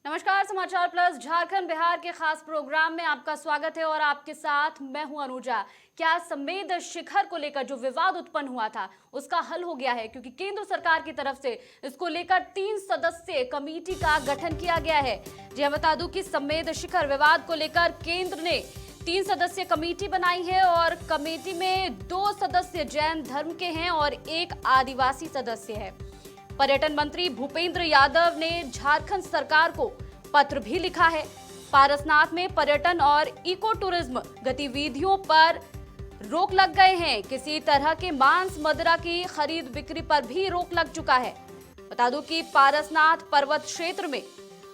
नमस्कार, समाचार प्लस झारखंड बिहार के खास प्रोग्राम में आपका स्वागत है और आपके साथ मैं हूं अनुजा। क्या संवेद शिखर को लेकर जो विवाद उत्पन्न हुआ था उसका हल हो गया है? क्योंकि केंद्र सरकार की तरफ से इसको लेकर 3 सदस्यीय कमेटी का गठन किया गया है। जी हां, बता दूं कि संवेद शिखर विवाद को लेकर केंद्र ने 3 सदस्यीय कमेटी बनाई है और कमेटी में 2 सदस्य जैन धर्म के हैं और 1 आदिवासी सदस्य है। पर्यटन मंत्री भूपेंद्र यादव ने झारखंड सरकार को पत्र भी लिखा है। पारसनाथ में पर्यटन और इको टूरिज्म गतिविधियों पर रोक लग गए हैं। किसी तरह के मांस मदिरा की खरीद बिक्री पर भी रोक लग चुका है। बता दूं कि पारसनाथ पर्वत क्षेत्र में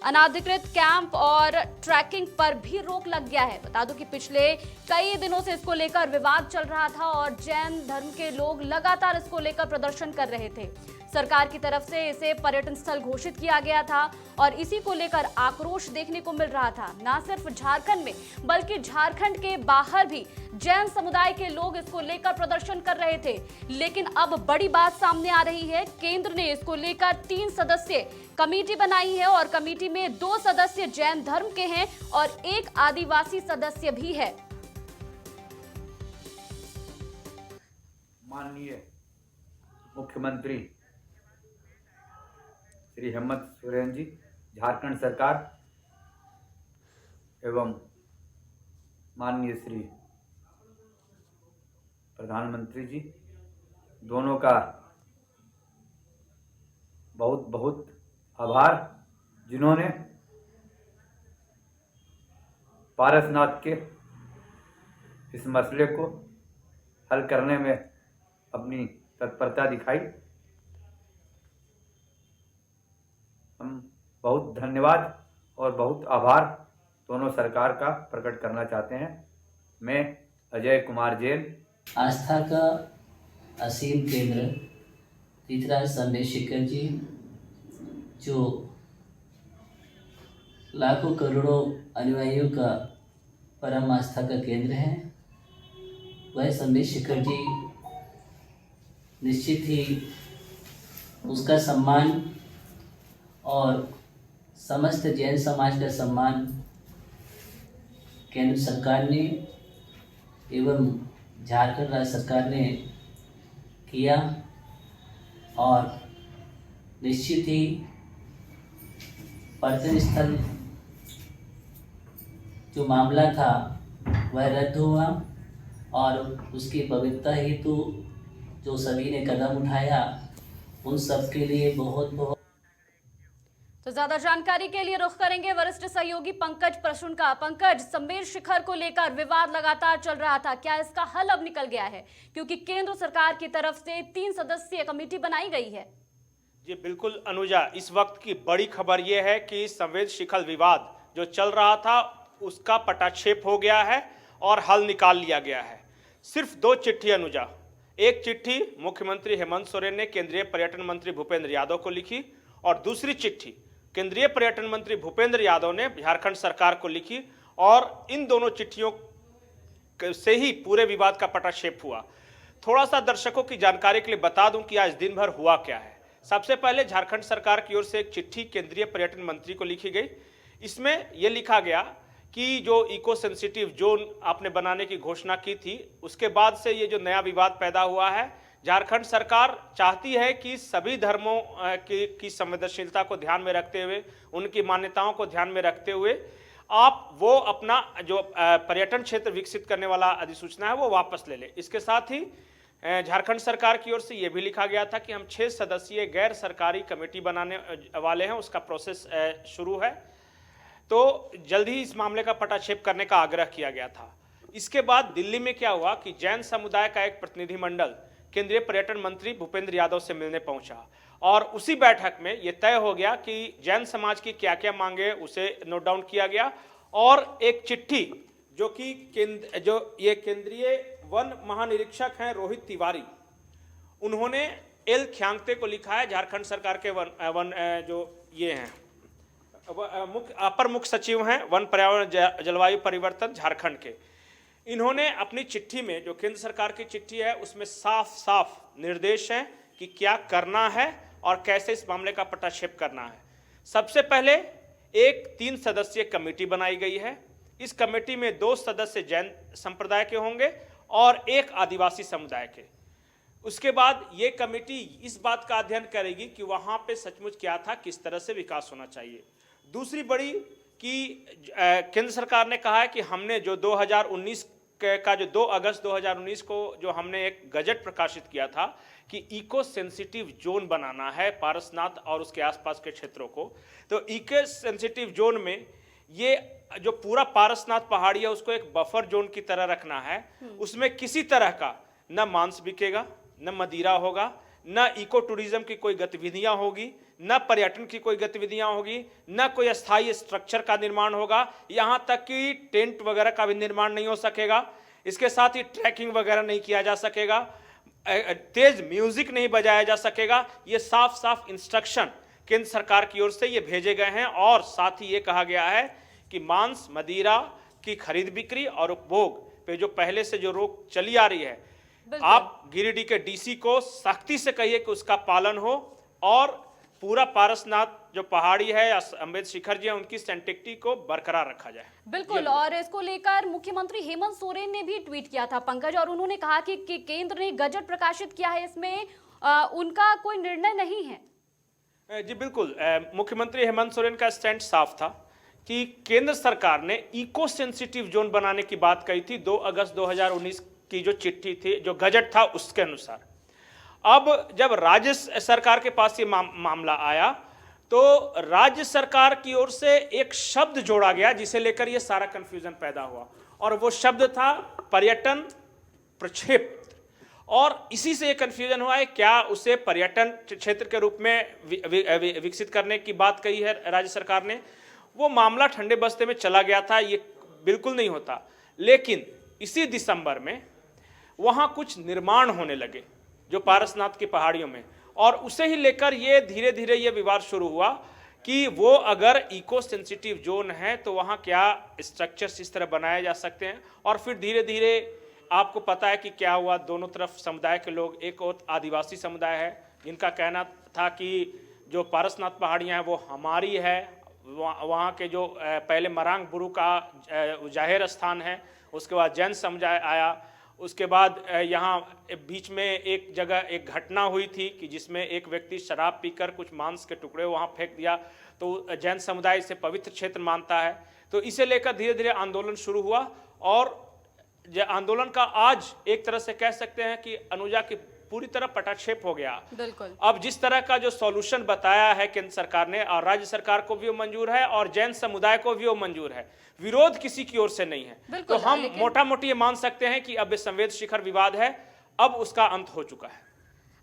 अनाधिकृत कैंप और ट्रैकिंग पर भी रोक लग गया है। बता दूं कि पिछले कई दिनों से इसको लेकर विवाद चल रहा था और जैन धर्म के लोग लगातार इसको लेकर प्रदर्शन कर रहे थे। सरकार की तरफ से इसे पर्यटन स्थल घोषित किया गया था और इसी को लेकर आक्रोश देखने को मिल रहा था। न सिर्फ झारखंड में बल्कि झारखंड के बाहर भी जैन समुदाय के लोग इसको लेकर प्रदर्शन कर रहे थे। लेकिन अब बड़ी बात सामने आ रही है। केंद्र ने इसको लेकर 3 सदस्यीय कमेटी बनाई है और कमेटी में 2 सदस्य जैन धर्म के हैं और 1 आदिवासी सदस्य भी है। माननीय मुख्यमंत्री श्री हेमंत सोरेन जी, झारखंड सरकार एवं माननीय श्री प्रधानमंत्री जी, दोनों का बहुत बहुत आभार, जिन्होंने पारसनाथ के इस मसले को हल करने में अपनी तत्परता दिखाई। हम बहुत धन्यवाद और बहुत आभार दोनों सरकार का प्रकट करना चाहते हैं। मैं अजय कुमार जैन, आस्था का असीम केंद्र तीर्थराज संवेद शिखर जी, जो लाखों करोड़ों अनुयायियों का परम आस्था का केंद्र है, वह संवेद शिखर जी निश्चित ही उसका सम्मान और समस्त जैन समाज का सम्मान केंद्र सरकार ने एवं झारखंड राज्य सरकार ने किया और निश्चित ही पर्यटन स्थल जो मामला था वह रद्द हुआ और उसकी पवित्रता हेतु जो सभी ने कदम उठाया उन सब के लिए बहुत बहुत। तो ज्यादा जानकारी के लिए रुख करेंगे वरिष्ठ सहयोगी पंकज प्रसून का। पंकज, संवेद शिखर को लेकर विवाद लगातार चल रहा था, क्या इसका हल अब निकल गया है? क्योंकि केंद्र सरकार की तरफ से 3 सदस्यीय कमेटी बनाई गई है। जी बिल्कुल अनुजा, इस वक्त की बड़ी खबर यह है कि संवेद शिखर विवाद जो चल रहा था उसका पटाक्षेप हो गया है और हल निकाल लिया गया है। सिर्फ 2 चिट्ठी अनुजा, एक चिट्ठी मुख्यमंत्री हेमंत सोरेन ने केंद्रीय पर्यटन मंत्री भूपेंद्र यादव को लिखी और दूसरी चिट्ठी केंद्रीय पर्यटन मंत्री भूपेंद्र यादव ने झारखंड सरकार को लिखी और इन दोनों चिट्ठियों से ही पूरे विवाद का पटाक्षेप हुआ। थोड़ा सा दर्शकों की जानकारी के लिए बता दूं कि आज दिन भर हुआ क्या है। सबसे पहले झारखंड सरकार की ओर से एक चिट्ठी केंद्रीय पर्यटन मंत्री को लिखी गई। इसमें यह लिखा गया कि जो इको सेंसिटिव जोन आपने बनाने की घोषणा की थी, उसके बाद से ये जो नया विवाद पैदा हुआ है, झारखंड सरकार चाहती है कि सभी धर्मों की संवेदनशीलता को ध्यान में रखते हुए, उनकी मान्यताओं को ध्यान में रखते हुए आप वो अपना जो पर्यटन क्षेत्र विकसित करने वाला अधिसूचना है वो वापस ले ले। इसके साथ ही झारखंड सरकार की ओर से ये भी लिखा गया था कि हम 6 सदस्यीय गैर सरकारी कमेटी बनाने वाले हैं, उसका प्रोसेस शुरू है, तो जल्द ही इस मामले का पटाक्षेप करने का आग्रह किया गया था। इसके बाद दिल्ली में क्या हुआ कि जैन समुदाय का एक प्रतिनिधिमंडल केंद्रीय पर्यटन मंत्री भूपेंद्र यादव से मिलने पहुंचा और उसी बैठक में यह तय हो गया कि जैन समाज की क्या क्या मांगे उसे नोट डाउन किया गया और एक चिट्ठी जो कि केंद्रीय वन महानिरीक्षक हैं रोहित तिवारी, उन्होंने एल ख्यांगते को लिखा है। झारखंड सरकार के वन जो ये हैं अपर मुख्य सचिव हैं वन पर्यावरण जलवायु परिवर्तन झारखंड के। इन्होंने अपनी चिट्ठी में, जो केंद्र सरकार की चिट्ठी है, उसमें साफ साफ निर्देश हैं कि क्या करना है और कैसे इस मामले का पटाक्षेप करना है। सबसे पहले एक 3 सदस्यीय कमेटी बनाई गई है। इस कमेटी में 2 सदस्य जैन संप्रदाय के होंगे और 1 आदिवासी समुदाय के। उसके बाद ये कमेटी इस बात का अध्ययन करेगी कि वहाँ पे सचमुच क्या था, किस तरह से विकास होना चाहिए। दूसरी बड़ी कि केंद्र सरकार ने कहा है कि हमने जो 2019 का जो 2 अगस्त 2019 को जो हमने एक गजट प्रकाशित किया था कि इको सेंसिटिव जोन बनाना है पारसनाथ और उसके आसपास के क्षेत्रों को, तो इको सेंसिटिव जोन में ये जो पूरा पारसनाथ पहाड़ी है उसको एक बफर जोन की तरह रखना है। उसमें किसी तरह का न मांस बिकेगा, न मदिरा होगा, न इको टूरिज्म की कोई गतिविधियां होगी, न पर्यटन की कोई गतिविधियां होगी, न कोई अस्थायी स्ट्रक्चर का निर्माण होगा, यहां तक कि टेंट वगैरह का भी निर्माण नहीं हो सकेगा। इसके साथ ही ट्रैकिंग वगैरह नहीं किया जा सकेगा, तेज म्यूजिक नहीं बजाया जा सकेगा। ये साफ साफ इंस्ट्रक्शन केंद्र सरकार की ओर से ये भेजे गए हैं। और साथ ही ये कहा गया है कि मांस मदिरा की खरीद बिक्री और उपभोग पे जो पहले से जो रोक चली आ रही है, आप गिरिडीह के डीसी को सख्ती से कहिए कि उसका पालन हो और पूरा पारसनाथ जो पहाड़ी है या अम्बेद शिखर जी है उनकी सेंटिग्रिटी को बरकरार रखा जाए। बिल्कुल, और इसको लेकर मुख्यमंत्री हेमंत सोरेन ने भी ट्वीट किया था पंकज, और उन्होंने कहा कि केंद्र ने गजट प्रकाशित किया है, इसमें उनका कोई निर्णय नहीं है। जी बिल्कुल, मुख्यमंत्री हेमंत सोरेन का स्टैंड साफ था कि केंद्र सरकार ने इको सेंसिटिव जोन बनाने की बात कही थी 2 अगस्त 2019 की जो चिट्ठी थी, जो गजट था उसके अनुसार। अब जब राज्य सरकार के पास ये मामला आया तो राज्य सरकार की ओर से एक शब्द जोड़ा गया जिसे लेकर ये सारा कंफ्यूजन पैदा हुआ, और वो शब्द था पर्यटन प्रक्षेत्र। और इसी से ये कंफ्यूजन हुआ है, क्या उसे पर्यटन क्षेत्र के रूप में विकसित करने की बात कही है राज्य सरकार ने। वो मामला ठंडे बस्ते में चला गया था, ये बिल्कुल नहीं होता। लेकिन इसी दिसंबर में वहाँ कुछ निर्माण होने लगे जो पारसनाथ की पहाड़ियों में, और उसे ही लेकर ये धीरे धीरे ये विवाद शुरू हुआ कि वो अगर इको सेंसिटिव जोन है तो वहाँ क्या स्ट्रक्चर्स इस तरह बनाए जा सकते हैं। और फिर धीरे धीरे आपको पता है कि क्या हुआ, दोनों तरफ समुदाय के लोग, एक और आदिवासी समुदाय है जिनका कहना था कि जो पारसनाथ पहाड़ियाँ हैं वो हमारी है, वहाँ के जो पहले मरांग बुरु का जाहिर स्थान है, उसके बाद जैन समुदाय आया। उसके बाद यहाँ बीच में एक जगह एक घटना हुई थी कि जिसमें एक व्यक्ति शराब पीकर कुछ मांस के टुकड़े वहाँ फेंक दिया, तो जैन समुदाय इसे पवित्र क्षेत्र मानता है। तो इसे लेकर धीरे धीरे आंदोलन शुरू हुआ, और आंदोलन का आज एक तरह से कह सकते हैं कि अनुजा की पूरी तरह पटाक्षेप हो गया। बिल्कुल। अब जिस तरह का जो सॉल्यूशन बताया है केंद्र सरकार ने, और राज्य सरकार को भी वो मंजूर है और जैन समुदाय को भी वो मंजूर है, विरोध किसी की ओर से नहीं है। तो हम मोटा मोटी ये मान सकते हैं कि अब संवेद शिखर विवाद है, अब उसका अंत हो चुका है।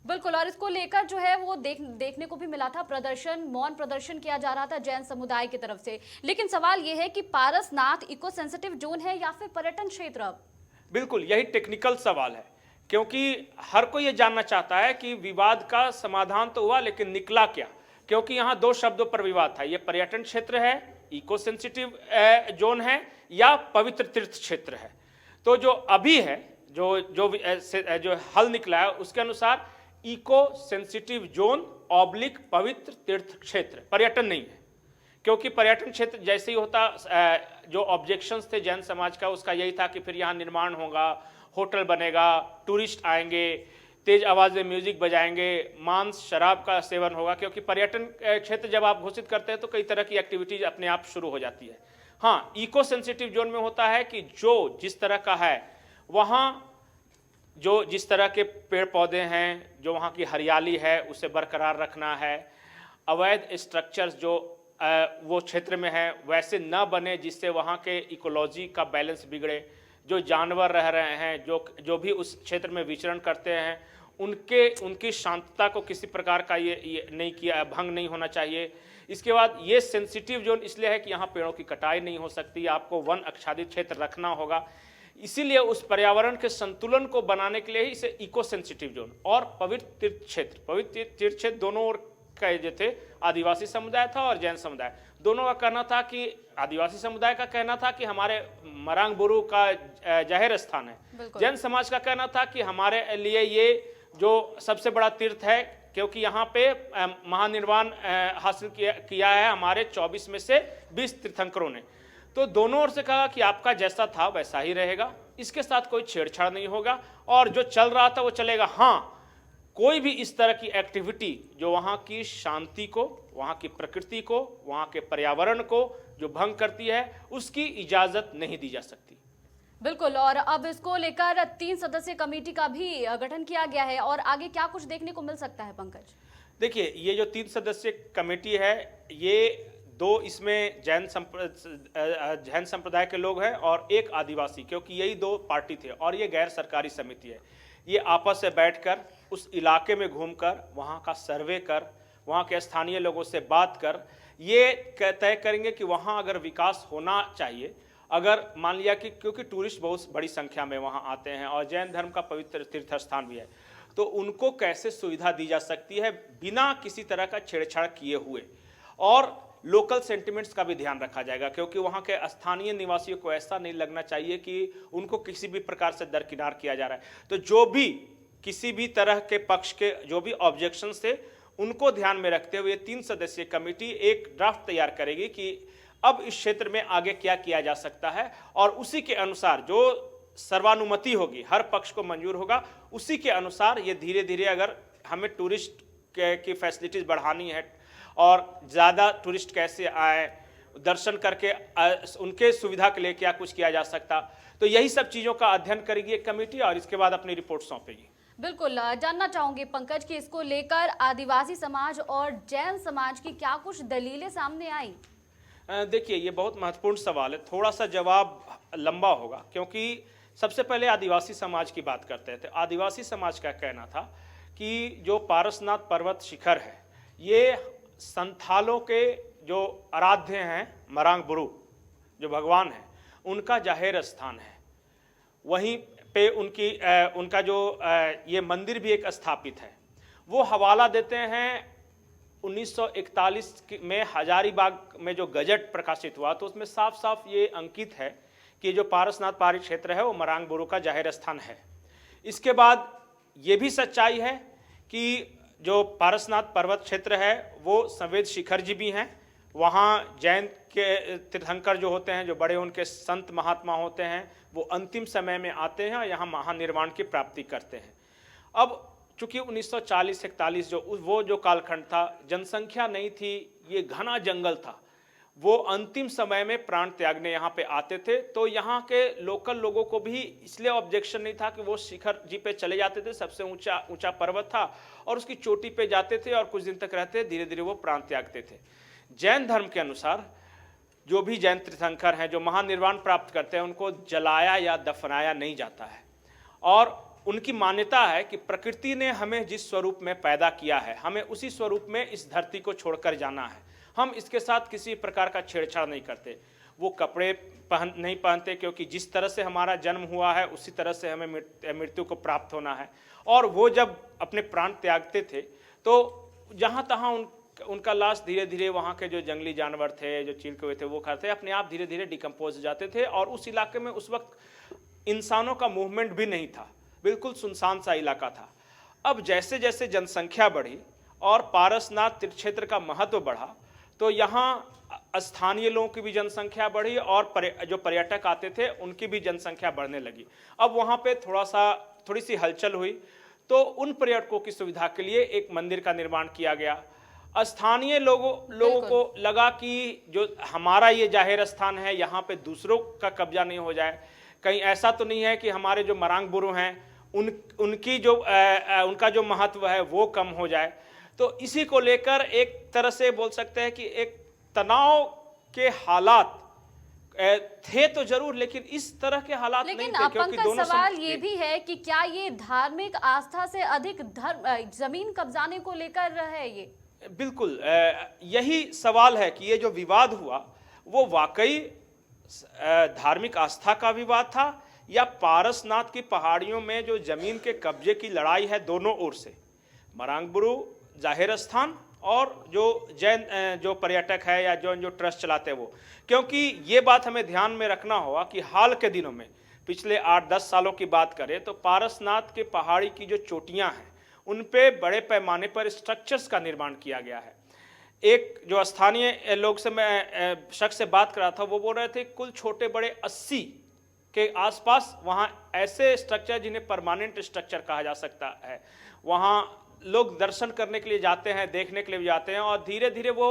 बिल्कुल, और इसको लेकर जो है वो देखने को भी मिला था, प्रदर्शन, मौन प्रदर्शन किया जा रहा था जैन समुदाय की तरफ से। लेकिन सवाल ये है कि पारसनाथ इको सेंसिटिव जोन है या फिर पर्यटन क्षेत्र? अब बिल्कुल यही टेक्निकल सवाल है, क्योंकि हर कोई ये जानना चाहता है कि विवाद का समाधान तो हुआ लेकिन निकला क्या, क्योंकि यहाँ 2 शब्दों पर विवाद था। ये पर्यटन क्षेत्र है, इको सेंसिटिव जोन है, या पवित्र तीर्थ क्षेत्र है। तो जो अभी है, जो हल निकला है उसके अनुसार इको सेंसिटिव जोन ऑब्लिक पवित्र तीर्थ क्षेत्र, पर्यटन नहीं है। क्योंकि पर्यटन क्षेत्र जैसे ही होता, जो ऑब्जेक्शंस थे जैन समाज का उसका यही था कि फिर यहाँ निर्माण होगा, होटल बनेगा, टूरिस्ट आएंगे, तेज आवाज में म्यूजिक बजाएंगे, मांस शराब का सेवन होगा। क्योंकि पर्यटन क्षेत्र जब आप घोषित करते हैं तो कई तरह की एक्टिविटीज अपने आप शुरू हो जाती है। हाँ, इको सेंसिटिव जोन में होता है कि जो जिस तरह का है वहाँ जो जिस तरह के पेड़ पौधे हैं, जो वहाँ की हरियाली है उसे बरकरार रखना है। अवैध स्ट्रक्चर्स जो वो क्षेत्र में है वैसे न बने जिससे वहाँ के इकोलॉजी का बैलेंस बिगड़े। जो जानवर रह रहे हैं, जो भी उस क्षेत्र में विचरण करते हैं, उनकी शांतता को किसी प्रकार का ये नहीं किया, भंग नहीं होना चाहिए। इसके बाद ये सेंसिटिव जोन इसलिए है कि यहाँ पेड़ों की कटाई नहीं हो सकती, आपको वन आच्छादित क्षेत्र रखना होगा। इसीलिए उस पर्यावरण के संतुलन को बनाने के लिए ही इसे इको सेंसिटिव जोन और पवित्र तीर्थ क्षेत्र दोनों ओर का जो थे, आदिवासी समुदाय था और जैन समुदाय, दोनों का कहना था कि आदिवासी समुदाय का कहना था कि हमारे मरांग बुरु का जाहिर स्थान है। जैन समाज का कहना था कि हमारे लिए ये जो सबसे बड़ा तीर्थ है क्योंकि यहाँ पे महानिर्वाण हासिल किया है हमारे 24 में से 20 तीर्थंकरों ने। तो दोनों ओर से कहा कि आपका जैसा था वैसा ही रहेगा, इसके साथ कोई छेड़छाड़ नहीं होगा और जो चल रहा था वो चलेगा। हाँ, कोई भी इस तरह की एक्टिविटी जो वहाँ की शांति को, वहाँ की प्रकृति को, वहाँ के पर्यावरण को जो भंग करती है, उसकी इजाज़त नहीं दी जा सकती। बिल्कुल, और अब इसको लेकर 3 सदस्यीय कमेटी का भी गठन किया गया है और आगे क्या कुछ देखने को मिल सकता है पंकज? देखिए, ये जो 3 सदस्यीय कमेटी है, ये 2 इसमें जैन संप्रदाय के लोग हैं और एक आदिवासी, क्योंकि यही 2 पार्टी थे और ये गैर सरकारी समिति है। ये आपस में बैठकर उस इलाके में घूमकर वहाँ का सर्वे कर, वहाँ के स्थानीय लोगों से बात कर ये तय करेंगे कि वहाँ अगर विकास होना चाहिए, अगर मान लिया कि क्योंकि टूरिस्ट बहुत बड़ी संख्या में वहाँ आते हैं और जैन धर्म का पवित्र तीर्थ स्थान भी है, तो उनको कैसे सुविधा दी जा सकती है बिना किसी तरह का छेड़छाड़ किए हुए, और लोकल सेंटिमेंट्स का भी ध्यान रखा जाएगा, क्योंकि वहाँ के स्थानीय निवासियों को ऐसा नहीं लगना चाहिए कि उनको किसी भी प्रकार से दरकिनार किया जा रहा है। तो जो भी किसी भी तरह के पक्ष के जो भी ऑब्जेक्शंस थे, उनको ध्यान में रखते हुए 3 सदस्यीय कमेटी एक ड्राफ्ट तैयार करेगी कि अब इस क्षेत्र में आगे क्या किया जा सकता है, और उसी के अनुसार जो सर्वानुमति होगी, हर पक्ष को मंजूर होगा, उसी के अनुसार ये धीरे धीरे, अगर हमें टूरिस्ट की फैसिलिटीज़ बढ़ानी है और ज़्यादा टूरिस्ट कैसे आए, दर्शन करके उनके सुविधा के लिए क्या कुछ किया जा सकता, तो यही सब चीज़ों का अध्ययन करेगी एक कमेटी और इसके बाद अपनी रिपोर्ट सौंपेगी। बिल्कुल, जानना चाहूंगी पंकज कि इसको लेकर आदिवासी समाज और जैन समाज की क्या कुछ दलीलें सामने आई? देखिए, ये बहुत महत्वपूर्ण सवाल है, थोड़ा सा जवाब लंबा होगा, क्योंकि सबसे पहले आदिवासी समाज की बात करते थे। आदिवासी समाज का कहना था कि जो पारसनाथ पर्वत शिखर है, ये संथालों के जो आराध्य हैं, मरांग बुरु जो भगवान हैं, उनका जाहिर स्थान है। वहीं पे उनका जो ये मंदिर भी एक स्थापित है। वो हवाला देते हैं 1941 में हजारीबाग में जो गजट प्रकाशित हुआ, तो उसमें साफ साफ ये अंकित है कि जो पारसनाथ पहाड़ी क्षेत्र है वो मरांग बुरु का जाहिर स्थान है। इसके बाद ये भी सच्चाई है कि जो पारसनाथ पर्वत क्षेत्र है वो संवेद शिखर जी भी हैं। वहाँ जैन के तीर्थंकर जो होते हैं, जो बड़े उनके संत महात्मा होते हैं, वो अंतिम समय में आते हैं और यहाँ महानिर्वाण की प्राप्ति करते हैं। अब चूँकि 1940-41 जो कालखंड था, जनसंख्या नहीं थी, ये घना जंगल था, वो अंतिम समय में प्राण त्यागने यहाँ पे आते थे। तो यहाँ के लोकल लोगों को भी इसलिए ऑब्जेक्शन नहीं था कि वो शिखर जी पे चले जाते थे, सबसे ऊंचा पर्वत था, और उसकी चोटी पे जाते थे और कुछ दिन तक रहते, धीरे धीरे वो प्राण त्यागते थे। जैन धर्म के अनुसार जो भी जैन तीर्थंकर हैं जो महानिर्वाण प्राप्त करते हैं, उनको जलाया या दफनाया नहीं जाता है, और उनकी मान्यता है कि प्रकृति ने हमें जिस स्वरूप में पैदा किया है, हमें उसी स्वरूप में इस धरती को छोड़कर जाना है। हम इसके साथ किसी प्रकार का छेड़छाड़ नहीं करते। वो कपड़े नहीं पहनते, क्योंकि जिस तरह से हमारा जन्म हुआ है उसी तरह से हमें मृत्यु को प्राप्त होना है। और वो जब अपने प्राण त्यागते थे तो जहाँ तहाँ उनका लाश धीरे धीरे वहाँ के जो जंगली जानवर थे, जो चील कौवे थे, वो खाते, अपने आप धीरे धीरे डिकम्पोज हो जाते थे। और उस इलाके में उस वक्त इंसानों का मूवमेंट भी नहीं था, बिल्कुल सुनसान सा इलाका था। अब जैसे जैसे जनसंख्या बढ़ी और पारसनाथ तीर्थ क्षेत्र का महत्व बढ़ा, तो यहाँ स्थानीय लोगों की भी जनसंख्या बढ़ी और जो पर्यटक आते थे उनकी भी जनसंख्या बढ़ने लगी। अब वहाँ पे थोड़ी सी हलचल हुई, तो उन पर्यटकों की सुविधा के लिए एक मंदिर का निर्माण किया गया। स्थानीय लोगों को लगा कि जो हमारा ये जाहिर स्थान है, यहाँ पे दूसरों का कब्जा नहीं हो जाए, कहीं ऐसा तो नहीं है कि हमारे जो मरांग बुरु हैं उनका जो महत्व है वो कम हो जाए। तो इसी को लेकर एक तरह से बोल सकते हैं कि एक तनाव के हालात थे तो जरूर, लेकिन इस तरह के हालात नहीं थे, क्योंकि दोनों सवाल ये भी है कि क्या ये धार्मिक आस्था से अधिक जमीन कब्जाने को लेकर है? ये बिल्कुल यही सवाल है कि ये जो विवाद हुआ वो वाकई धार्मिक आस्था का विवाद था या पारसनाथ की पहाड़ियों में जो जमीन के कब्जे की लड़ाई है दोनों ओर से, मरांग बुरु जाहिर स्थान और जो जैन जो पर्यटक है या जो ट्रस्ट चलाते हैं वो। क्योंकि ये बात हमें ध्यान में रखना होगा कि हाल के दिनों में, पिछले 8-10 सालों की बात करें तो पारसनाथ के पहाड़ी की जो चोटियां हैं उन पे बड़े पैमाने पर स्ट्रक्चर्स का निर्माण किया गया है। एक जो स्थानीय लोग से मैं शख्स से बात कर रहा था, वो बोल रहे थे कुल छोटे बड़े 80 के आसपास वहाँ ऐसे स्ट्रक्चर जिन्हें परमानेंट स्ट्रक्चर कहा जा सकता है, वहाँ लोग दर्शन करने के लिए जाते हैं, देखने के लिए भी जाते हैं, और धीरे धीरे वो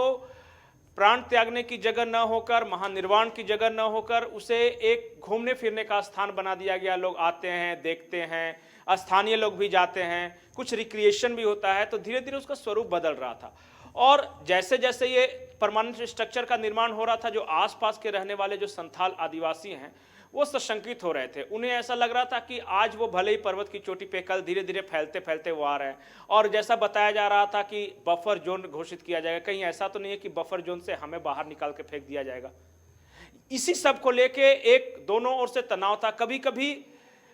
प्राण त्यागने की जगह न होकर, महानिर्वाण की जगह न होकर, उसे एक घूमने फिरने का स्थान बना दिया गया। लोग आते हैं, देखते हैं, स्थानीय लोग भी जाते हैं, कुछ रिक्रिएशन भी होता है, तो धीरे धीरे उसका स्वरूप बदल रहा था। और जैसे जैसे ये परमानेंट स्ट्रक्चर का निर्माण हो रहा था, जो आसपास के रहने वाले जो संथाल आदिवासी हैं वो सशंकित हो रहे थे। उन्हें ऐसा लग रहा था कि आज वो भले ही पर्वत की चोटी पे, कल धीरे धीरे फैलते फैलते वो आ रहे हैं। और जैसा बताया जा रहा था कि बफर जोन घोषित किया जाएगा, कहीं ऐसा तो नहीं है कि बफर जोन से हमें बाहर निकाल के फेंक दिया जाएगा। इसी सब को लेके एक दोनों ओर से तनाव था। कभी कभी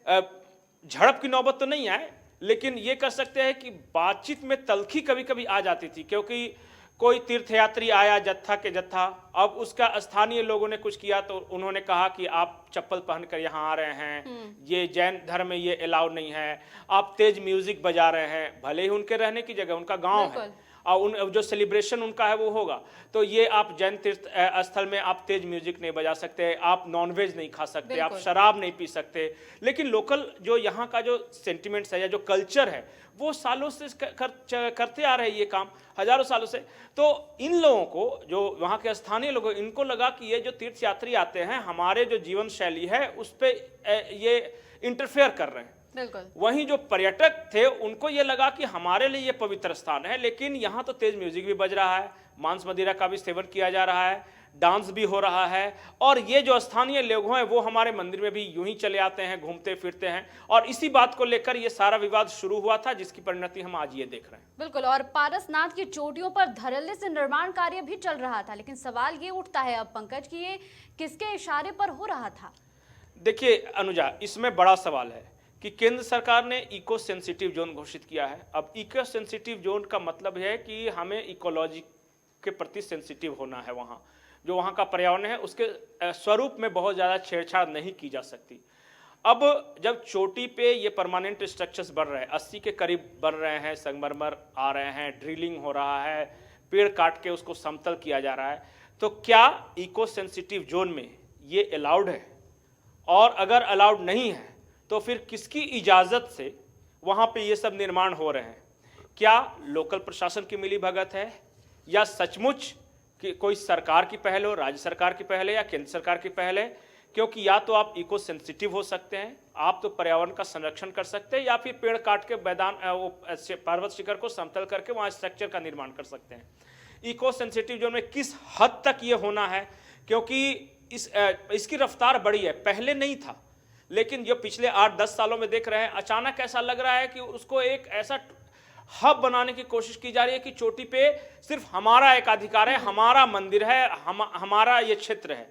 झड़प की नौबत तो नहीं आए, लेकिन ये कर सकते हैं कि बातचीत में तल्खी कभी कभी आ जाती थी, क्योंकि कोई तीर्थयात्री आया जत्था के जत्था, अब उसका स्थानीय लोगों ने कुछ किया तो उन्होंने कहा कि आप चप्पल पहनकर यहाँ आ रहे हैं, ये जैन धर्म में ये अलाउ नहीं है, आप तेज म्यूजिक बजा रहे हैं, भले ही उनके रहने की जगह, उनका गांव है और उन जो सेलिब्रेशन उनका है वो होगा, तो ये आप जैन तीर्थ स्थल में आप तेज म्यूजिक नहीं बजा सकते, आप नॉनवेज नहीं खा सकते, आप शराब नहीं पी सकते। लेकिन लोकल जो यहाँ का जो सेंटिमेंट्स है या जो कल्चर है वो सालों से करते आ रहे हैं ये काम, हजारों सालों से। तो इन लोगों को, जो वहाँ के स्थानीय लोग, इनको लगा कि ये जो तीर्थ यात्री आते हैं हमारे जो जीवन शैली है उस पर ये इंटरफेयर कर रहे हैं। बिल्कुल। वहीं जो पर्यटक थे उनको ये लगा कि हमारे लिए ये पवित्र स्थान है, लेकिन यहाँ तो तेज म्यूजिक भी बज रहा है, मांस मदिरा का भी सेवन किया जा रहा है, डांस भी हो रहा है, और ये जो स्थानीय लोग हैं वो हमारे मंदिर में भी यूं ही चले आते हैं, घूमते फिरते हैं। और इसी बात को लेकर ये सारा विवाद शुरू हुआ था, जिसकी परिणति हम आज ये देख रहे हैं। बिल्कुल। और पारसनाथ की चोटियों पर धड़ल्ले से निर्माण कार्य भी चल रहा था, लेकिन सवाल ये उठता है अब पंकज कि ये किसके इशारे पर हो रहा था? देखिए अनुजा, इसमें बड़ा सवाल है कि केंद्र सरकार ने इको सेंसिटिव जोन घोषित किया है। अब इको सेंसिटिव जोन का मतलब है कि हमें इकोलॉजी के प्रति सेंसिटिव होना है, वहाँ जो वहाँ का पर्यावरण है उसके स्वरूप में बहुत ज़्यादा छेड़छाड़ नहीं की जा सकती। अब जब चोटी पे ये परमानेंट स्ट्रक्चर्स बढ़ रहे हैं, 80 के करीब बढ़ रहे हैं, संगमरमर आ रहे हैं, ड्रिलिंग हो रहा है, पेड़ काट के उसको समतल किया जा रहा है, तो क्या इको सेंसिटिव जोन में ये अलाउड है? और अगर अलाउड नहीं है तो फिर किसकी इजाज़त से वहाँ पे ये सब निर्माण हो रहे हैं? क्या लोकल प्रशासन की मिलीभगत है, या सचमुच कि कोई सरकार की पहल हो, राज्य सरकार की पहल है या केंद्र सरकार की पहल है? क्योंकि या तो आप इको सेंसिटिव हो सकते हैं, आप तो पर्यावरण का संरक्षण कर सकते हैं, या फिर पेड़ काट के मैदान वो पर्वत शिखर को समतल करके वहाँ स्ट्रक्चर का निर्माण कर सकते हैं। इको सेंसिटिव जोन में किस हद तक ये होना है, क्योंकि इसकी रफ्तार बड़ी है, पहले नहीं था, लेकिन जो पिछले 8-10 सालों में देख रहे हैं, अचानक ऐसा लग रहा है कि उसको एक ऐसा हब बनाने की कोशिश की जा रही है कि चोटी पे सिर्फ हमारा एक अधिकार है, हमारा मंदिर है, हमारा ये क्षेत्र है।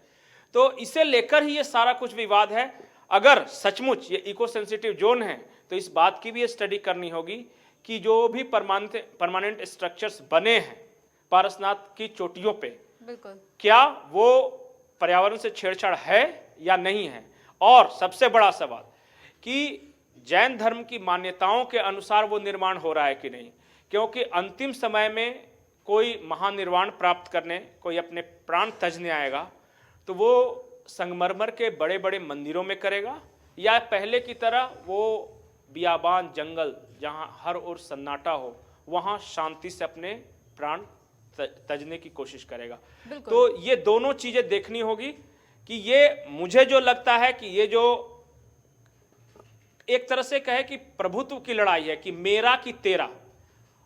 तो इसे लेकर ही ये सारा कुछ विवाद है। अगर सचमुच ये इको सेंसिटिव जोन है तो इस बात की भी स्टडी करनी होगी कि जो भी परमानेंट स्ट्रक्चर्स बने हैं पारसनाथ की चोटियों पे, बिल्कुल, क्या वो पर्यावरण से छेड़छाड़ है या नहीं है। और सबसे बड़ा सवाल कि जैन धर्म की मान्यताओं के अनुसार वो निर्माण हो रहा है कि नहीं, क्योंकि अंतिम समय में कोई महानिर्वाण प्राप्त करने, कोई अपने प्राण तजने आएगा तो वो संगमरमर के बड़े बड़े मंदिरों में करेगा, या पहले की तरह वो बियाबान जंगल जहाँ हर ओर सन्नाटा हो वहाँ शांति से अपने प्राण तजने की कोशिश करेगा। तो ये दोनों चीजें देखनी होगी कि ये, मुझे जो लगता है कि ये जो एक तरह से कहे कि प्रभुत्व की लड़ाई है कि मेरा कि तेरा,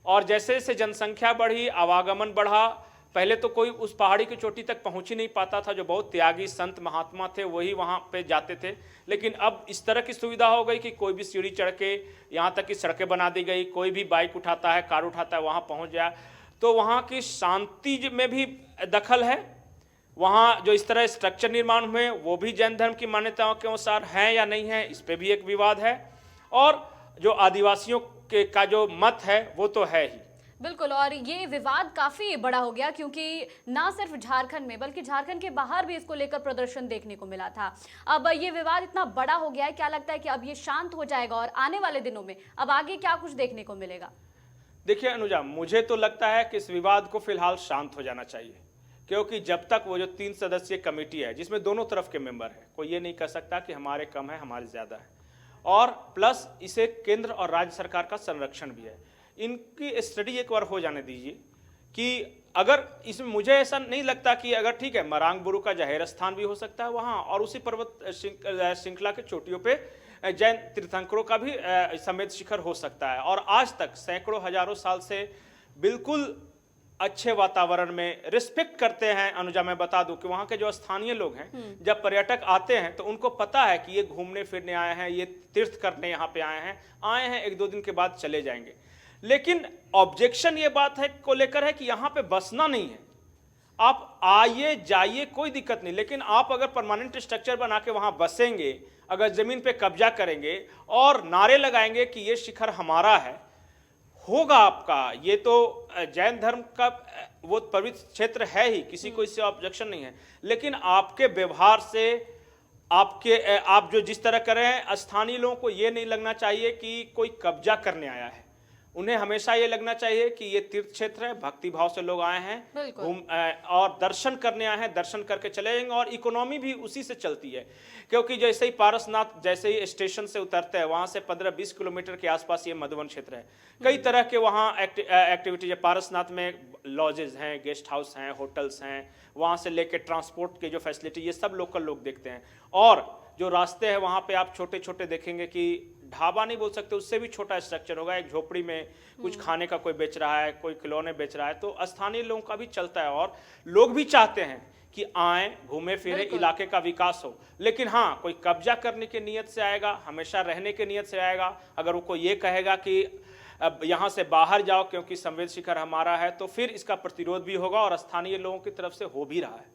और जैसे जैसे जनसंख्या बढ़ी, आवागमन बढ़ा, पहले तो कोई उस पहाड़ी की चोटी तक पहुंच ही नहीं पाता था, जो बहुत त्यागी संत महात्मा थे वही वहां पे जाते थे, लेकिन अब इस तरह की सुविधा हो गई कि कोई भी सीढ़ी चढ़ के, यहाँ तक कि सड़कें बना दी गई, कोई भी बाइक उठाता है, कार उठाता है, वहां पहुंच जाए। तो वहाँ की शांति में भी दखल है, वहाँ जो इस तरह स्ट्रक्चर निर्माण हुए वो भी जैन धर्म की मान्यताओं के अनुसार हैं या नहीं है, इस पर भी एक विवाद है। और जो आदिवासियों का जो मत है वो तो है ही। बिल्कुल, और ये विवाद काफी बड़ा हो गया क्योंकि ना सिर्फ झारखंड में बल्कि झारखंड के बाहर भी इसको लेकर प्रदर्शन देखने को मिला था। अब ये विवाद इतना बड़ा हो गया है, क्या लगता है कि अब ये शांत हो जाएगा और आने वाले दिनों में अब आगे क्या कुछ देखने को मिलेगा? देखिए अनुजा, मुझे तो लगता है कि इस विवाद को फिलहाल शांत हो जाना चाहिए, क्योंकि जब तक वो जो 3 सदस्यीय कमेटी है जिसमें दोनों तरफ के मेंबर हैं, कोई ये नहीं कह सकता कि हमारे कम है हमारे ज़्यादा है, और प्लस इसे केंद्र और राज्य सरकार का संरक्षण भी है। इनकी स्टडी एक बार हो जाने दीजिए कि अगर इसमें, मुझे ऐसा नहीं लगता कि अगर ठीक है मरांग बुरु का जाहिर स्थान भी हो सकता है वहाँ, और उसी पर्वत श्रृंखला के चोटियों पे जैन तीर्थंकरों का भी समेत शिखर हो सकता है। और आज तक सैकड़ों हजारों साल से बिल्कुल अच्छे वातावरण में रिस्पेक्ट करते हैं। अनुजा, मैं बता दूं कि वहाँ के जो स्थानीय लोग हैं, जब पर्यटक आते हैं तो उनको पता है कि ये घूमने फिरने आए हैं, ये तीर्थ करने यहाँ पे आए हैं 1-2 दिन के बाद चले जाएंगे। लेकिन ऑब्जेक्शन ये बात है को लेकर है कि यहाँ पे बसना नहीं है, आप आइए जाइए कोई दिक्कत नहीं, लेकिन आप अगर परमानेंट स्ट्रक्चर बना के वहाँ बसेंगे, अगर जमीन पे कब्जा करेंगे और नारे लगाएंगे कि ये शिखर हमारा है, होगा आपका, ये तो जैन धर्म का वो पवित्र क्षेत्र है ही, किसी को इससे ऑब्जेक्शन नहीं है। लेकिन आपके व्यवहार से आप जो जिस तरह कर रहे हैं, स्थानीय लोगों को ये नहीं लगना चाहिए कि कोई कब्जा करने आया है। उन्हें हमेशा ये लगना चाहिए कि ये तीर्थ क्षेत्र है, भक्ति भाव से लोग आए हैं घूम और दर्शन करने आए हैं, दर्शन करके चले जाएंगे। और इकोनॉमी भी उसी से चलती है, क्योंकि जैसे ही पारसनाथ जैसे ही स्टेशन से उतरते हैं, वहाँ से 15-20 किलोमीटर के आसपास ये मधुवन क्षेत्र है। कई तरह के वहाँ एक्टिविटीज है। पारसनाथ में लॉजेज हैं, गेस्ट हाउस हैं, होटल्स हैं, वहाँ से लेके ट्रांसपोर्ट के जो फैसिलिटी, ये सब लोकल लोग देखते हैं। और जो रास्ते हैं वहाँ पे आप छोटे छोटे देखेंगे कि ढाबा नहीं बोल सकते, उससे भी छोटा स्ट्रक्चर होगा, एक झोपड़ी में कुछ खाने का कोई बेच रहा है, कोई खिलौने बेच रहा है, तो स्थानीय लोगों का भी चलता है। और लोग भी चाहते हैं कि आए, घूमे फिरे, इलाके का विकास हो। लेकिन हाँ, कोई कब्जा करने की नीयत से आएगा, हमेशा रहने की नीयत से आएगा, अगर वो कोई ये कहेगा कि अब यहाँ से बाहर जाओ क्योंकि संवेद शिखर हमारा है, तो फिर इसका प्रतिरोध भी होगा और स्थानीय लोगों की तरफ से हो भी रहा है।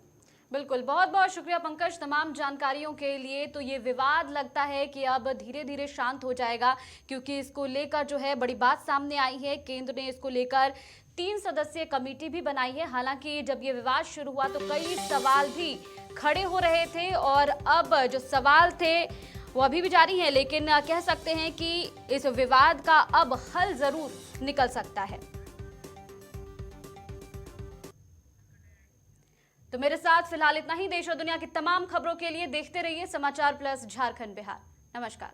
बिल्कुल, बहुत बहुत शुक्रिया पंकज तमाम जानकारियों के लिए। तो ये विवाद लगता है कि अब धीरे धीरे शांत हो जाएगा, क्योंकि इसको लेकर जो है बड़ी बात सामने आई है। केंद्र ने इसको लेकर 3 सदस्यीय कमेटी भी बनाई है। हालांकि जब ये विवाद शुरू हुआ तो कई सवाल भी खड़े हो रहे थे, और अब जो सवाल थे वो अभी भी जारी है, लेकिन कह सकते हैं कि इस विवाद का अब हल जरूर निकल सकता है। तो मेरे साथ फिलहाल इतना ही। देश और दुनिया की तमाम खबरों के लिए देखते रहिए समाचार प्लस झारखंड बिहार। नमस्कार।